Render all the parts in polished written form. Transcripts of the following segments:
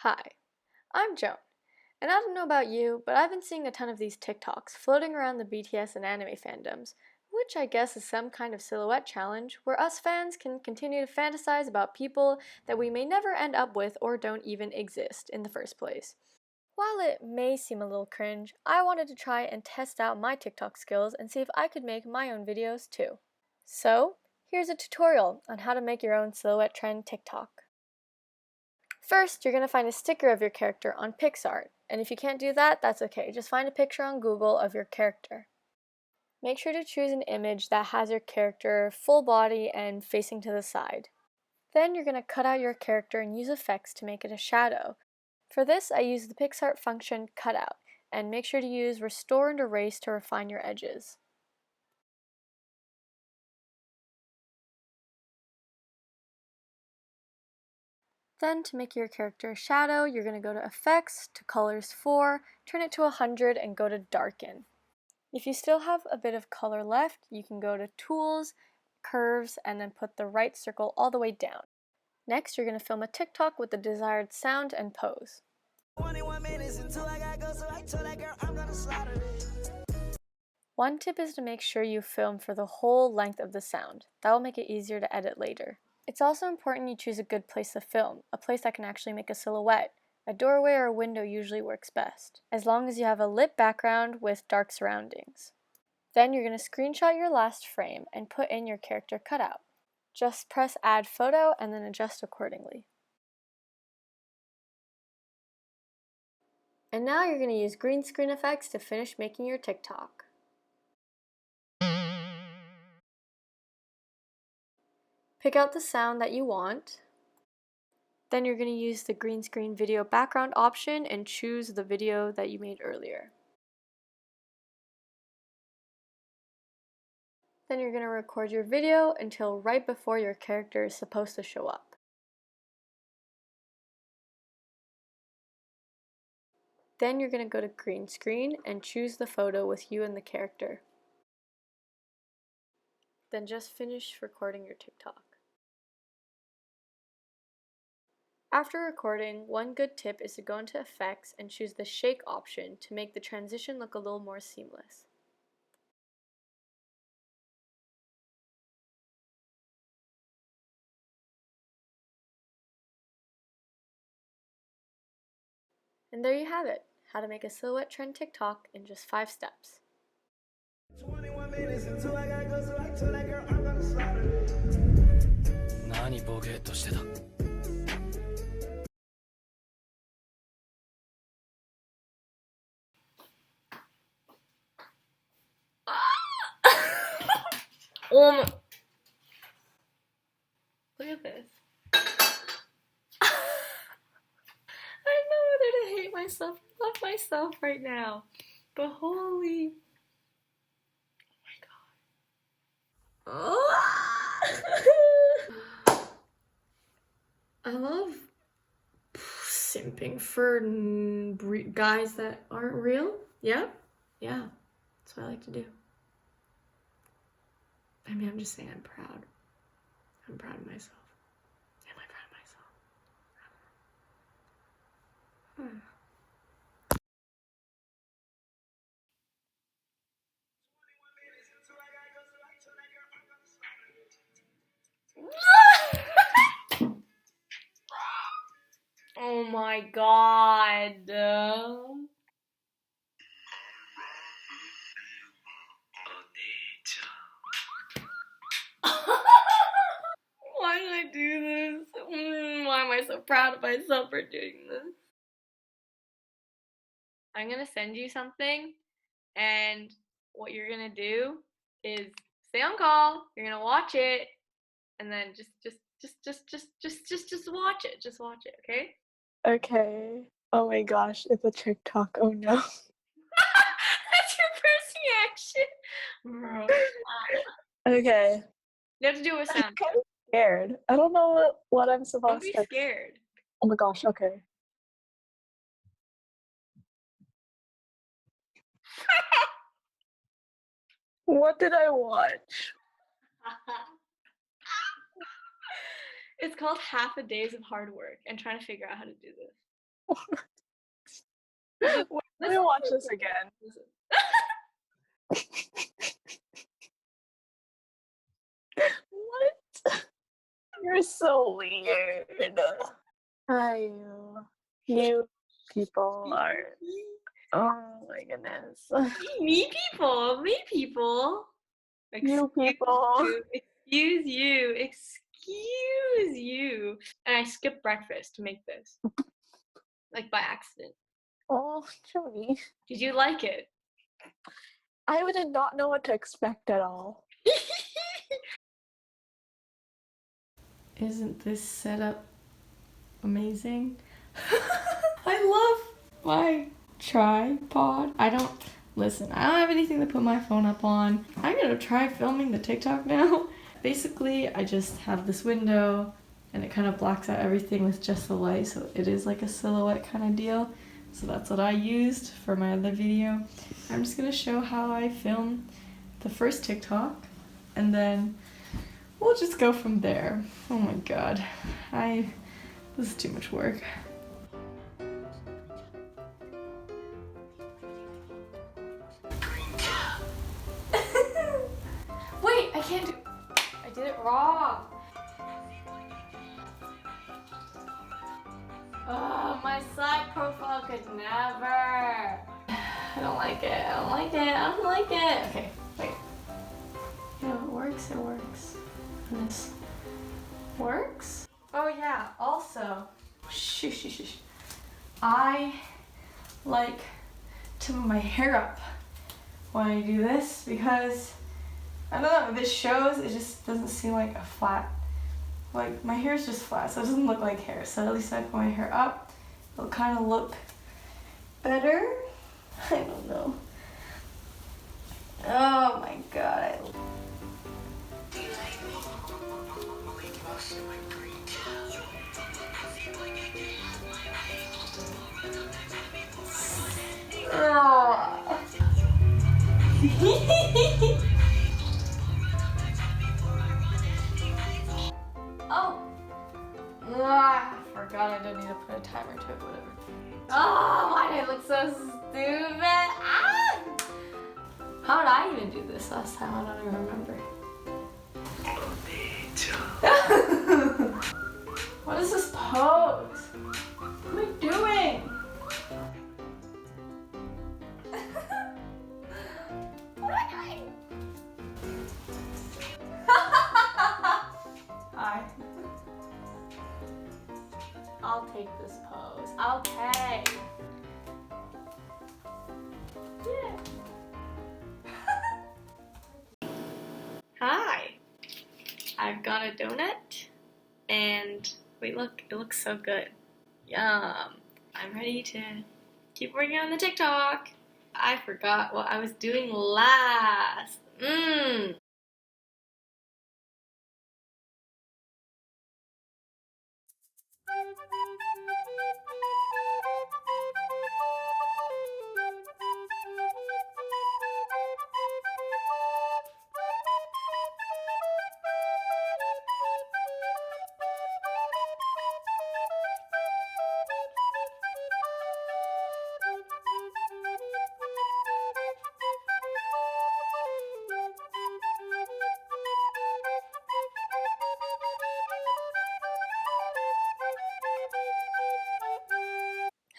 Hi, I'm Joan, and I don't know about you, but I've been seeing a ton of these TikToks floating around the BTS and anime fandoms, which I guess is some kind of silhouette challenge where us fans can continue to fantasize about people that we may never end up with or don't even exist in the first place. While it may seem a little cringe, I wanted to try and test out my TikTok skills and see if I could make my own videos too. So, here's a tutorial on how to make your own silhouette trend TikTok. First, you're going to find a sticker of your character on PicsArt, and if you can't do that, that's okay. Just find a picture on Google of your character. Make sure to choose an image that has your character full body and facing to the side. Then you're going to cut out your character and use effects to make it a shadow. For this, I use the PicsArt function cutout, and make sure to use restore and erase to refine your edges. Then to make your character a shadow, you're going to go to Effects, to Colors 4, turn it to 100, and go to Darken. If you still have a bit of color left, you can go to Tools, Curves, and then put the right circle all the way down. Next, you're going to film a TikTok with the desired sound and pose. 21 minutes until I gotta go, so I told that girl I'm gonna slaughter it. One tip is to make sure you film for the whole length of the sound. That will make it easier to edit later. It's also important you choose a good place to film, a place that can actually make a silhouette. A doorway or a window usually works best, as long as you have a lit background with dark surroundings. Then you're going to screenshot your last frame and put in your character cutout. Just press Add Photo and then adjust accordingly. And now you're going to use green screen effects to finish making your TikTok. Pick out the sound that you want. Then you're going to use the green screen video background option and choose the video that you made earlier. Then you're going to record your video until right before your character is supposed to show up. Then you're going to go to green screen and choose the photo with you and the character. Then just finish recording your TikTok. After recording, one good tip is to go into Effects and choose the Shake option to make the transition look a little more seamless. And there you have it, how to make a silhouette trend TikTok in just 5 steps. 21 minutes until I gotta go, so I told that girl I'm gonna slaughter it. 何ボケっとしてた Look at this. I don't know whether to hate myself or love myself right now. But holy... Oh my god. I love simping for guys that aren't real. Yeah? Yeah. That's what I like to do. I mean, I'm just saying I'm proud. I'm proud of myself. Am I proud of myself? Oh my god. Why did I do this? Why am I so proud of myself for doing this? I'm gonna send you something, and what you're gonna do is stay on call. You're gonna watch it, and then just watch it. Just watch it, okay? Okay. Oh my gosh, it's a TikTok. Oh no. That's your first reaction. Okay. You have to do it with I'm sound. kind of scared. I don't know what I'm Don't supposed be to. scared. Oh my gosh, okay. What did I watch? It's called Half a Days of Hard Work and trying to figure out how to do this. Wait, let me watch this again. Listen. What? You're so weird. I, you people are. Oh my goodness. Me people, me people. You people. Excuse you, excuse you. And I skipped breakfast to make this, like by accident. Oh, Jody. Did you like it? I did not know what to expect at all. Isn't this setup amazing? I love my tripod. I don't have anything to put my phone up on. I'm gonna try filming the TikTok now. Basically, I just have this window and it kind of blocks out everything with just the light, so it is like a silhouette kind of deal. So that's what I used for my other video. I'm just gonna show how I film the first TikTok and then we'll just go from there. Oh my god. This is too much work. Wait, I can't do. I did it wrong. Oh, my side profile could never. I don't like it. I don't like it. I don't like it. Okay, wait. Yeah, it works. It works. And this works. Oh yeah. Also, shh. I like to move my hair up when I do this because I don't know, this shows, it just doesn't seem like a flat, like my hair is just flat, so it doesn't look like hair. So at least I put my hair up, it'll kind of look better. I don't know. Oh my god. Oh. Oh. I forgot I didn't need to put a timer to it, whatever. Oh, why did I look so stupid? Ah! How did I even do this last time? I don't even remember. What is this pose? What am I doing? What am I doing? Hi. I'll take this pose. Okay. Yeah. Hi. I've got a donut and wait, look, it looks so good. Yum. I'm ready to keep working on the TikTok. I forgot what I was doing last.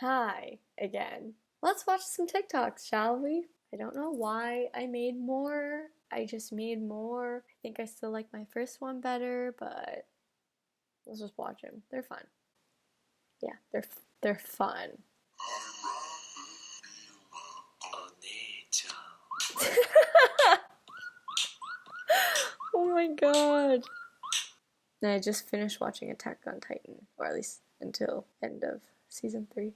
Hi again. Let's watch some TikToks, shall we? I don't know why I made more. I just made more. I think I still like my first one better, but let's just watch them. They're fun. Yeah, they're fun. Oh my god. And I just finished watching Attack on Titan, or at least until end of season 3.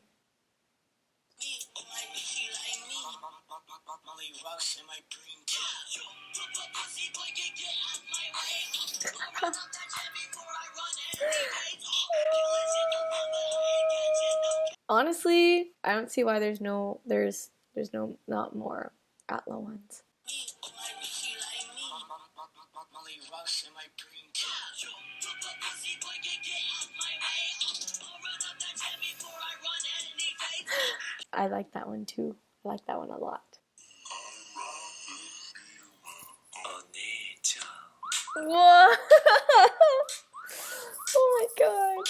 Honestly, I don't see why there's no not more Atla ones. I like that one too. I like that one a lot. Whoa! Oh my god.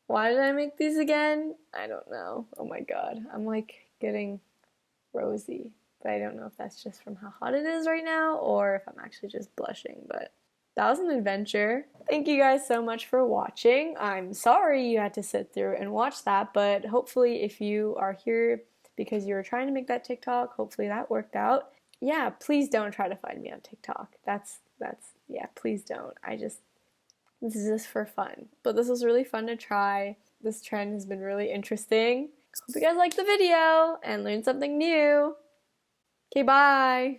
Why did I make these again? I don't know. Oh my god. I'm like getting rosy. But I don't know if that's just from how hot it is right now or if I'm actually just blushing. But that was an adventure. Thank you guys so much for watching. I'm sorry you had to sit through and watch that, but hopefully if you are here because you were trying to make that TikTok, hopefully that worked out. Yeah, please don't try to find me on TikTok. Yeah, please don't. This is just for fun. But this was really fun to try. This trend has been really interesting. Hope you guys liked the video and learned something new. Okay, bye.